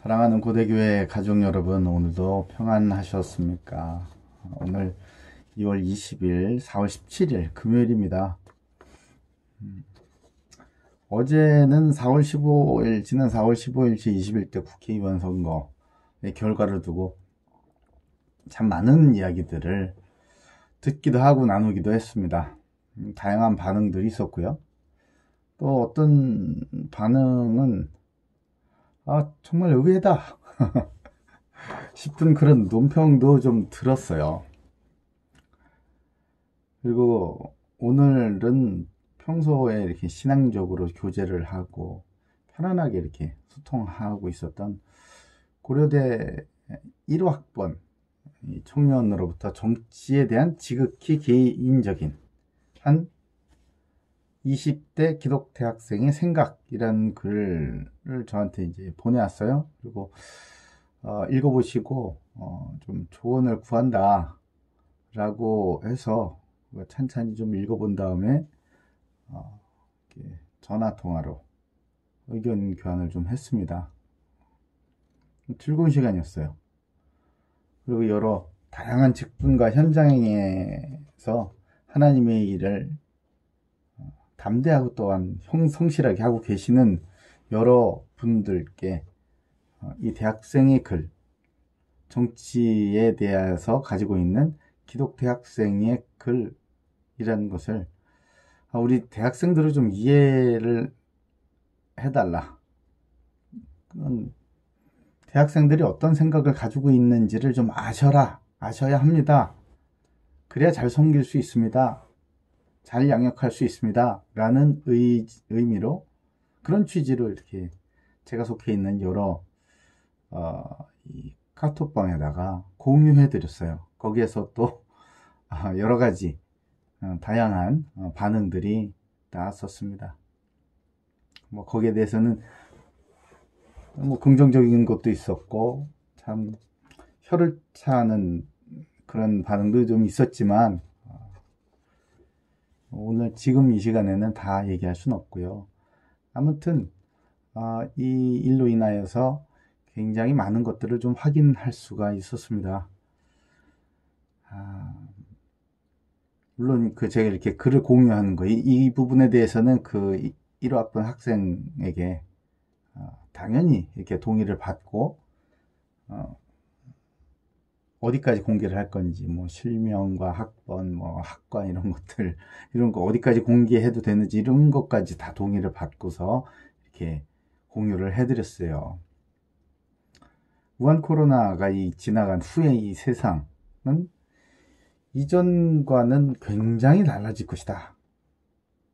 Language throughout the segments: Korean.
사랑하는 고대교회 가족 여러분, 오늘도 평안하셨습니까? 오늘 2월 20일, 4월 17일 금요일입니다. 어제는 4월 15일, 지난 4월 15일 제21대 국회의원 선거의 결과를 두고 참 많은 이야기들을 듣기도 하고 나누기도 했습니다. 다양한 반응들이 있었고요. 또 어떤 반응은 정말 의외다 싶은 그런 논평도 좀 들었어요. 그리고 오늘은 평소에 이렇게 신앙적으로 교제를 하고 편안하게 이렇게 소통하고 있었던 고려대 1호학번 청년으로부터 정치에 대한 지극히 개인적인 한 20대 기독대학생의 생각이라는 글을 저한테 이제 보내왔어요. 그리고 읽어보시고 좀 조언을 구한다 라고 해서 찬찬히 좀 읽어본 다음에 전화 통화로 의견 교환을 좀 했습니다. 즐거운 시간이었어요. 그리고 여러 다양한 직분과 현장에서 하나님의 일을 담대하고 또한 성실하게 하고 계시는 여러 분들께 이 대학생의 글, 정치에 대해서 가지고 있는 기독대학생의 글이라는 것을 우리 대학생들을 좀 이해를 해달라. 그건 대학생들이 어떤 생각을 가지고 있는지를 좀 아셔야 합니다. 그래야 잘 섬길 수 있습니다. 잘 양육할 수 있습니다. 라는 의미로 그런 취지로 이렇게 제가 속해 있는 여러 이 카톡방에다가 공유해 드렸어요. 거기에서 또 여러 가지 다양한 반응들이 나왔었습니다. 뭐 거기에 대해서는 뭐 긍정적인 것도 있었고 참 혀를 차는 그런 반응도 좀 있었지만 오늘 지금 이 시간에는 다 얘기할 수는 없고요. 아무튼 이 일로 인하여서 굉장히 많은 것들을 좀 확인할 수가 있었습니다. 물론 제가 이렇게 글을 공유하는 거, 이 부분에 대해서는 그 1호학번 학생에게 당연히 이렇게 동의를 받고 어디까지 공개를 할 건지, 뭐 실명과 학번, 뭐 학과 이런 것들, 이런 거 어디까지 공개해도 되는지 이런 것까지 다 동의를 받고서 이렇게 공유를 해드렸어요. 우한 코로나가 지나간 후에 이 세상은 이전과는 굉장히 달라질 것이다.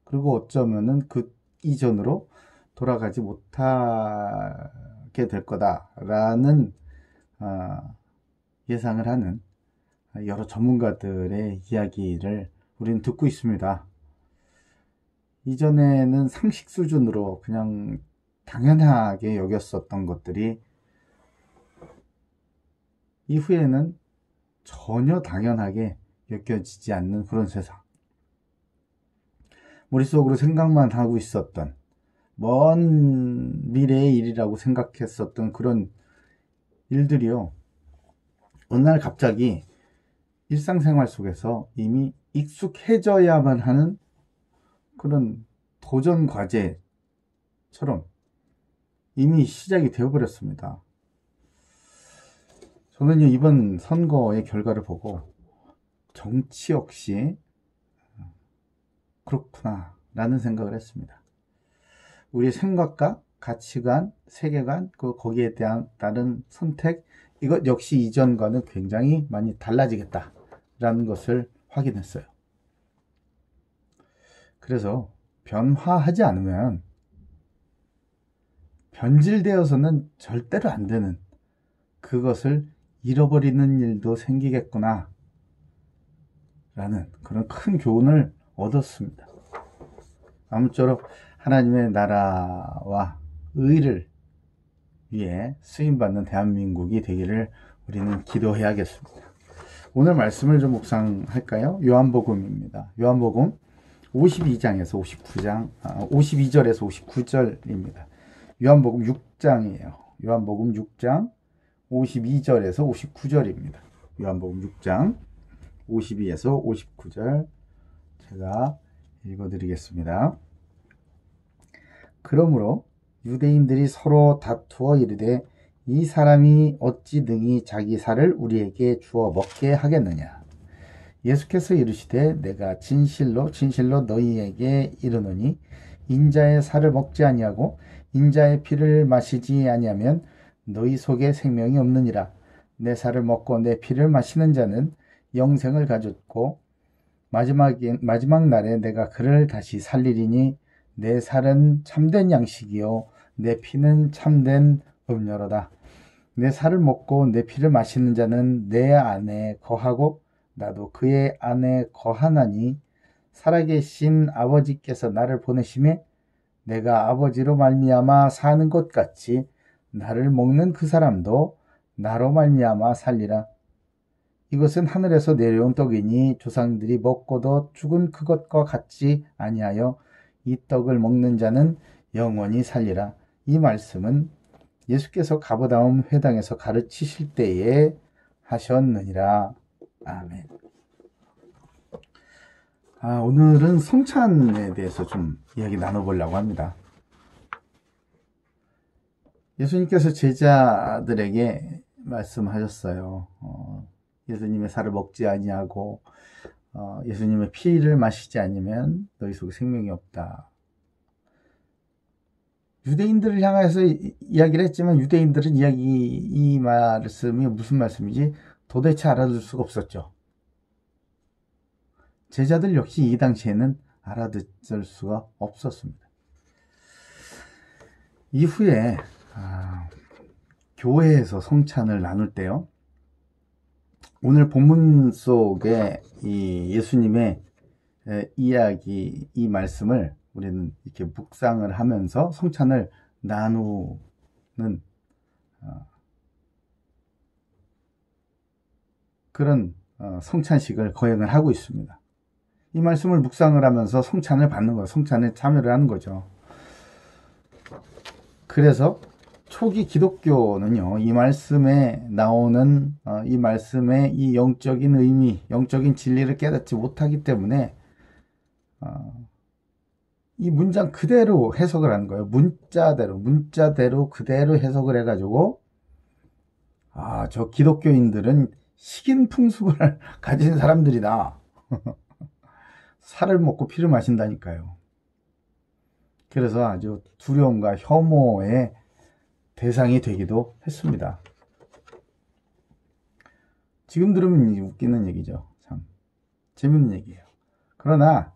그리고 어쩌면은 그 이전으로 돌아가지 못하게 될 거다라는 예상을 하는 여러 전문가들의 이야기를 우리는 듣고 있습니다. 이전에는 상식 수준으로 그냥 당연하게 여겼었던 것들이 이후에는 전혀 당연하게 여겨지지 않는 그런 세상. 머릿속으로 생각만 하고 있었던 먼 미래의 일이라고 생각했었던 그런 일들이요. 어느 날 갑자기 일상생활 속에서 이미 익숙해져야만 하는 그런 도전 과제처럼 이미 시작이 되어버렸습니다. 저는 이번 선거의 결과를 보고 정치 역시 그렇구나 라는 생각을 했습니다. 우리의 생각과 가치관, 세계관, 거기에 대한 다른 선택, 이것 역시 이전과는 굉장히 많이 달라지겠다라는 것을 확인했어요. 그래서 변화하지 않으면 변질되어서는 절대로 안 되는 그것을 잃어버리는 일도 생기겠구나 라는 그런 큰 교훈을 얻었습니다. 아무쪼록 하나님의 나라와 의를 위해 쓰임받는 대한민국이 되기를 우리는 기도해야겠습니다. 오늘 말씀을 좀 묵상할까요? 요한복음입니다. 요한복음 52장에서 59장, 52절에서 59절입니다. 요한복음 6장이에요. 요한복음 6장 52절에서 59절입니다. 요한복음 6장 52에서 59절 제가 읽어드리겠습니다. 그러므로 유대인들이 서로 다투어 이르되 이 사람이 어찌 능히 자기 살을 우리에게 주어 먹게 하겠느냐. 예수께서 이르시되 내가 진실로 진실로 너희에게 이르노니 인자의 살을 먹지 아니하고 인자의 피를 마시지 아니하면 너희 속에 생명이 없느니라. 내 살을 먹고 내 피를 마시는 자는 영생을 가졌고 마지막 날에 내가 그를 다시 살리리니 내 살은 참된 양식이요 내 피는 참된 음료로다. 내 살을 먹고 내 피를 마시는 자는 내 안에 거하고 나도 그의 안에 거하나니 살아계신 아버지께서 나를 보내심에 내가 아버지로 말미암아 사는 것 같이 나를 먹는 그 사람도 나로 말미암아 살리라. 이것은 하늘에서 내려온 떡이니 조상들이 먹고도 죽은 그것과 같지 아니하여 이 떡을 먹는 자는 영원히 살리라. 이 말씀은 예수께서 가버나움 회당에서 가르치실 때에 하셨느니라. 아멘. 오늘은 성찬에 대해서 좀 이야기 나눠보려고 합니다. 예수님께서 제자들에게 말씀하셨어요. 예수님의 살을 먹지 아니하고 예수님의 피를 마시지 않으면 너희 속에 생명이 없다. 유대인들을 향해서 이야기를 했지만 유대인들은 이 말씀이 무슨 말씀인지 도대체 알아들 수가 없었죠. 제자들 역시 이 당시에는 알아듣을 수가 없었습니다. 이후에 교회에서 성찬을 나눌 때요, 오늘 본문 속에 이 예수님의 이야기, 이 말씀을 우리는 이렇게 묵상을 하면서 성찬을 나누는 그런 성찬식을 거행을 하고 있습니다. 이 말씀을 묵상을 하면서 성찬을 받는 거예요. 성찬에 참여를 하는 거죠. 그래서 초기 기독교는요, 이 말씀에 나오는 이 말씀의 이 영적인 의미, 영적인 진리를 깨닫지 못하기 때문에 이 문장 그대로 해석을 하는 거예요. 문자대로 그대로 해석을 해가지고 저 기독교인들은 식인 풍습을 가진 사람들이다. 살을 먹고 피를 마신다니까요. 그래서 아주 두려움과 혐오의 대상이 되기도 했습니다. 지금 들으면 웃기는 얘기죠. 참 재밌는 얘기예요. 그러나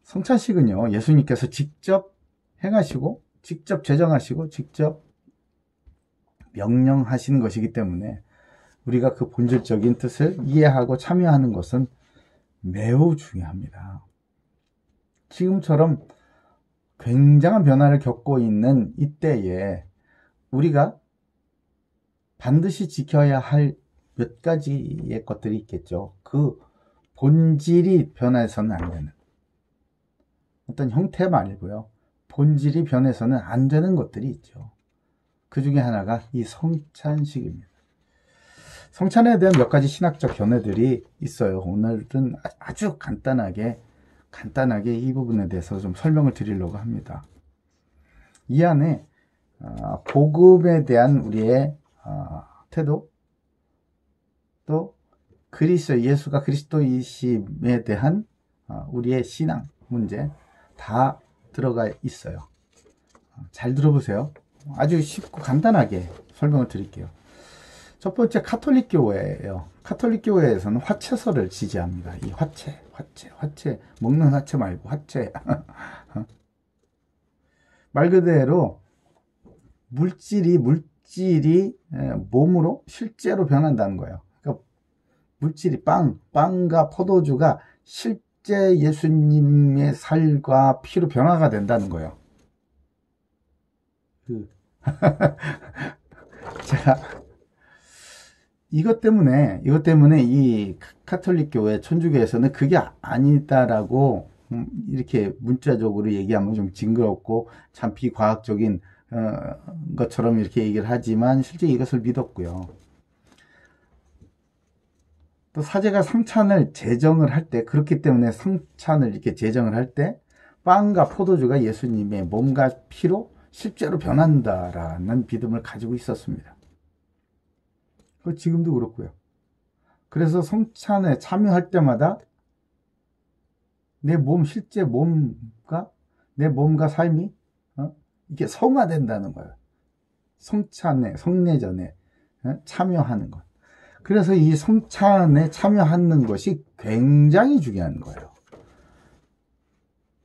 성찬식은요, 예수님께서 직접 행하시고 직접 제정하시고 직접 명령하신 것이기 때문에 우리가 그 본질적인 뜻을 이해하고 참여하는 것은 매우 중요합니다. 지금처럼 굉장한 변화를 겪고 있는 이때에 우리가 반드시 지켜야 할 몇 가지의 것들이 있겠죠. 그 본질이 변해서는 안 되는, 어떤 형태 말고요, 본질이 변해서는 안 되는 것들이 있죠. 그 중에 하나가 이 성찬식입니다. 성찬에 대한 몇 가지 신학적 견해들이 있어요. 오늘은 아주 간단하게 이 부분에 대해서 좀 설명을 드리려고 합니다. 이 안에 복음에 대한 우리의 태도, 또 예수가 그리스도이심에 대한 우리의 신앙 문제 다 들어가 있어요. 잘 들어보세요. 아주 쉽고 간단하게 설명을 드릴게요. 첫 번째, 카톨릭 교회예요. 카톨릭 교회에서는 화채설을 지지합니다. 이 화채, 먹는 화채 말고 화채. 말 그대로 물질이 몸으로 실제로 변한다는 거예요. 그러니까 물질이 빵과 포도주가 실제 예수님의 살과 피로 변화가 된다는 거예요. 자, 이것 때문에 이 카톨릭 교회, 천주교에서는 그게 아니다라고 이렇게 문자적으로 얘기하면 좀 징그럽고 참 비과학적인 것처럼 이렇게 얘기를 하지만 실제 이것을 믿었고요. 또 사제가 성찬을 제정을 할 때, 그렇기 때문에 성찬을 이렇게 제정을 할 때 빵과 포도주가 예수님의 몸과 피로 실제로 변한다라는 믿음을 가지고 있었습니다. 지금도 그렇고요. 그래서 성찬에 참여할 때마다 내 몸, 실제 몸과 내 몸과 삶이 이게 성화된다는 거예요. 성찬에, 성례전에 참여하는 것. 그래서 이 성찬에 참여하는 것이 굉장히 중요한 거예요.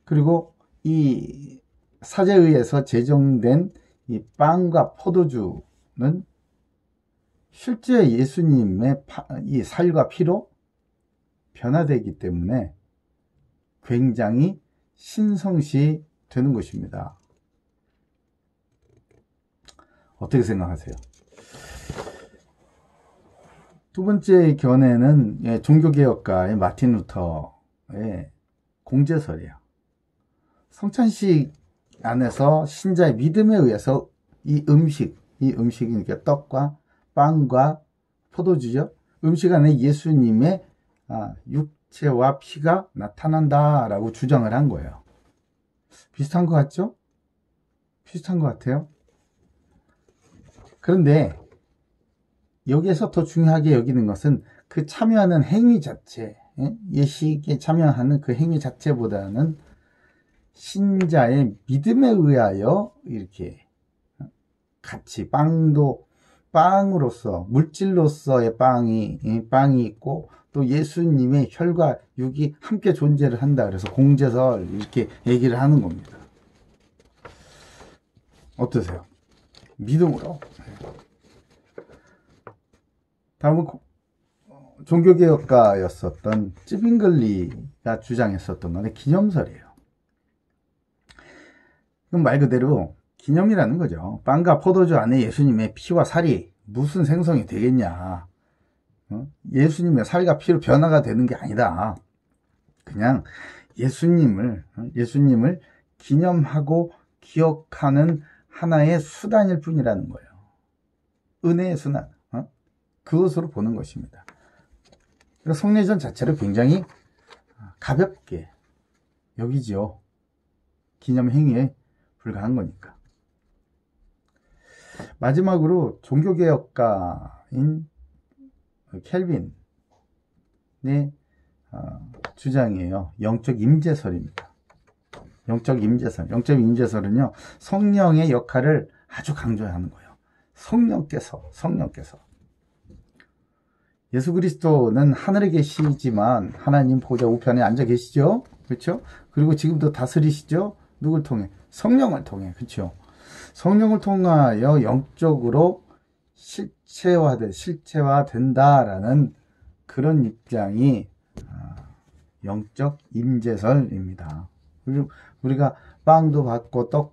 그리고 이 사제에 의해서 제정된 이 빵과 포도주는 실제 예수님의 이 살과 피로 변화되기 때문에 굉장히 신성시 되는 것입니다. 어떻게 생각하세요? 두 번째 견해는 종교개혁가의 마틴 루터의 공제설이에요. 성찬식 안에서 신자의 믿음에 의해서 이 음식이 떡과 빵과 포도주죠. 음식 안에 예수님의 육체와 피가 나타난다라고 주장을 한 거예요. 비슷한 것 같죠? 비슷한 것 같아요. 그런데 여기에서 더 중요하게 여기는 것은 그 참여하는 행위 자체, 예식에 참여하는 그 행위 자체보다는 신자의 믿음에 의하여 이렇게 같이 빵으로서 물질로서의 빵이 있고 또 예수님의 혈과 육이 함께 존재를 한다. 그래서 공제설 이렇게 얘기를 하는 겁니다. 어떠세요? 믿음으로. 다음은 종교개혁가였었던 찌빙글리가 주장했었던 건데 기념설이에요. 그럼 말 그대로 기념이라는 거죠. 빵과 포도주 안에 예수님의 피와 살이 무슨 생성이 되겠냐. 예수님의 살과 피로 변화가 되는 게 아니다. 그냥 예수님을 기념하고 기억하는 하나의 수단일 뿐이라는 거예요. 은혜의 수단. 그것으로 보는 것입니다. 그래서 성례전 자체를 굉장히 가볍게 여기죠. 기념 행위에 불과한 거니까. 마지막으로 종교개혁가인 켈빈의 주장이에요. 영적 임재설입니다. 영적 임재설은요, 성령의 역할을 아주 강조하는 거예요. 성령께서 예수 그리스도는 하늘에 계시지만 하나님 보좌 우편에 앉아 계시죠. 그렇죠? 그리고 지금도 다스리시죠. 누굴 통해? 성령을 통해. 그렇죠? 성령을 통하여 영적으로 실체화된다라는 그런 입장이 영적 임재설입니다. 그리고 우리가 빵도 받고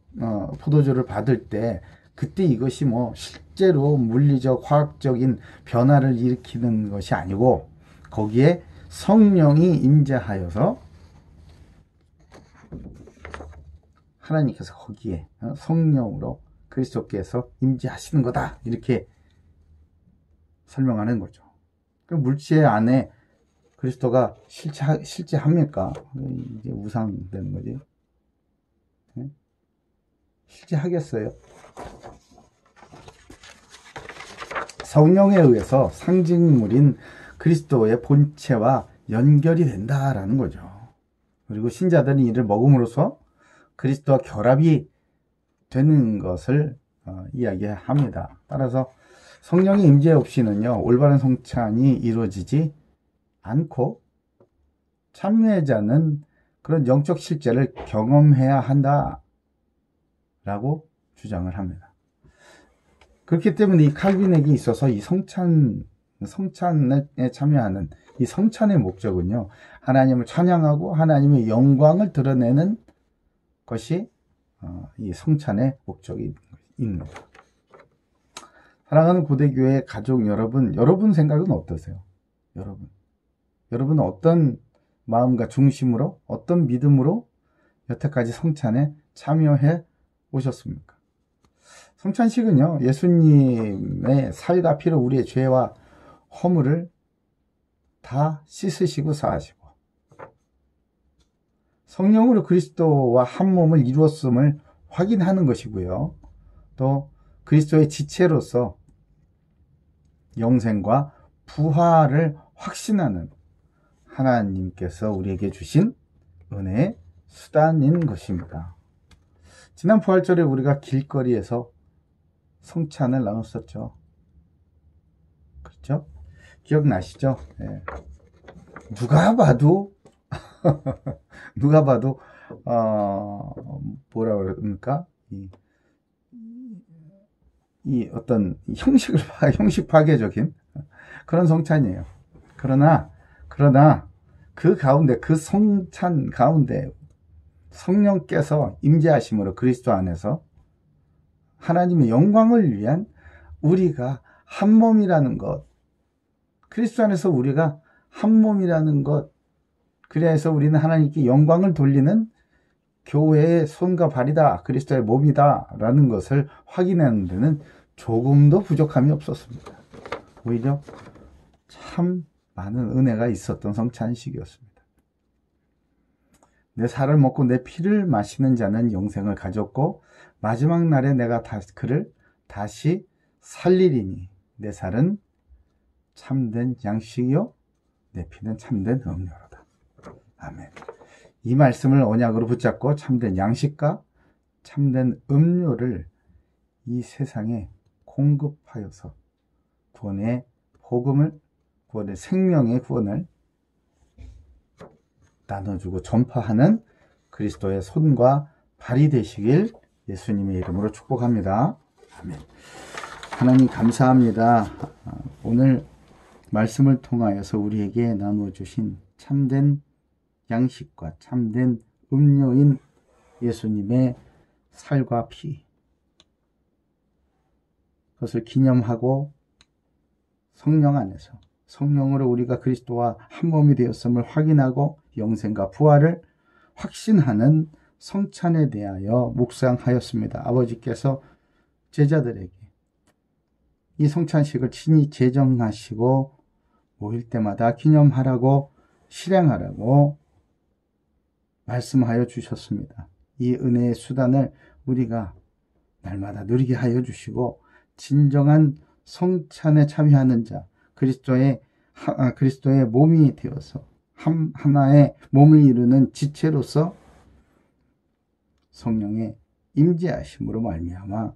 포도주를 받을 때 그때 이것이 실제로 물리적, 화학적인 변화를 일으키는 것이 아니고 거기에 성령이 임재하여서 하나님께서 거기에 성령으로 그리스도께서 임재하시는 거다. 이렇게 설명하는 거죠. 그 물질 안에 그리스도가 실제합니까? 이제 우상되는 거지. 실제하겠어요? 성령에 의해서 상징물인 그리스도의 본체와 연결이 된다라는 거죠. 그리고 신자들은 이를 먹음으로써 그리스도와 결합이 되는 것을 이야기합니다. 따라서 성령의 임재 없이는요, 올바른 성찬이 이루어지지 않고 참여자는 그런 영적 실제를 경험해야 한다 라고 주장을 합니다. 그렇기 때문에 이 칼빈에게 있어서 이 성찬에 참여하는 이 성찬의 목적은요, 하나님을 찬양하고 하나님의 영광을 드러내는 것이 이 성찬의 목적인 겁니다. 사랑하는 고대교회 가족 여러분 생각은 어떠세요? 여러분은 어떤 마음과 중심으로, 어떤 믿음으로 여태까지 성찬에 참여해 오셨습니까? 성찬식은요, 예수님의 살과 피로 우리의 죄와 허물을 다 씻으시고 사하시고 성령으로 그리스도와 한 몸을 이루었음을 확인하는 것이고요. 또 그리스도의 지체로서 영생과 부활을 확신하는 하나님께서 우리에게 주신 은혜의 수단인 것입니다. 지난 부활절에 우리가 길거리에서 성찬을 나눴었죠. 그렇죠? 기억나시죠? 네. 누가 봐도 뭐라 그럽니까? 이 어떤 형식 파괴적인 그런 성찬이에요. 그러나 그 가운데, 그 성찬 가운데 성령께서 임재하심으로 그리스도 안에서 하나님의 영광을 위한 우리가 한 몸이라는 것, 그리스도 안에서 우리가 한 몸이라는 것, 그래서 우리는 하나님께 영광을 돌리는 교회의 손과 발이다, 그리스도의 몸이다 라는 것을 확인하는 데는 조금도 부족함이 없었습니다. 오히려 참 많은 은혜가 있었던 성찬식이었습니다. 내 살을 먹고 내 피를 마시는 자는 영생을 가졌고 마지막 날에 내가 그를 다시 살리리니 내 살은 참된 양식이요 내 피는 참된 음료로다. 아멘. 이 말씀을 언약으로 붙잡고 참된 양식과 참된 음료를 이 세상에 공급하여서 구원의 복음을, 구원의 생명의 구원을 나눠주고 전파하는 그리스도의 손과 발이 되시길 예수님의 이름으로 축복합니다. 아멘. 하나님 감사합니다. 오늘 말씀을 통하여서 우리에게 나눠주신 참된 양식과 참된 음료인 예수님의 살과 피, 그것을 기념하고 성령 안에서 성령으로 우리가 그리스도와 한 몸이 되었음을 확인하고 영생과 부활을 확신하는 성찬에 대하여 묵상하였습니다. 아버지께서 제자들에게 이 성찬식을 친히 제정하시고 모일 때마다 기념하라고 실행하라고 말씀하여 주셨습니다. 이 은혜의 수단을 우리가 날마다 누리게 하여 주시고 진정한 성찬에 참여하는 자, 그리스도의 몸이 되어서 하나의 몸을 이루는 지체로서 성령의 임재하심으로 말미암아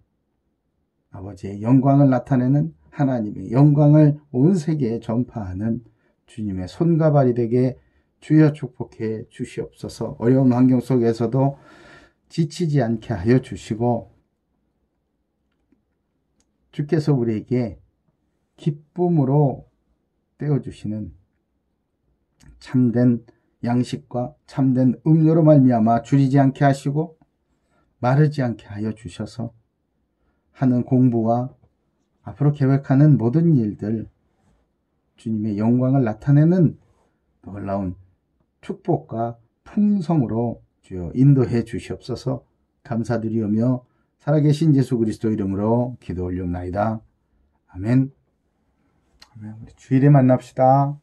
아버지의 영광을 나타내는 하나님의 영광을 온 세계에 전파하는 주님의 손과 발이 되게 주여 축복해 주시옵소서. 어려운 환경 속에서도 지치지 않게 하여 주시고 주께서 우리에게 기쁨으로 떼어주시는 참된 양식과 참된 음료로 말미암아 줄이지 않게 하시고 마르지 않게 하여 주셔서 하는 공부와 앞으로 계획하는 모든 일들 주님의 영광을 나타내는 놀라운 축복과 풍성으로 주여 인도해 주시옵소서. 감사드리오며 살아계신 예수 그리스도 이름으로 기도 올리옵나이다. 아멘. 우리 주일에 만납시다.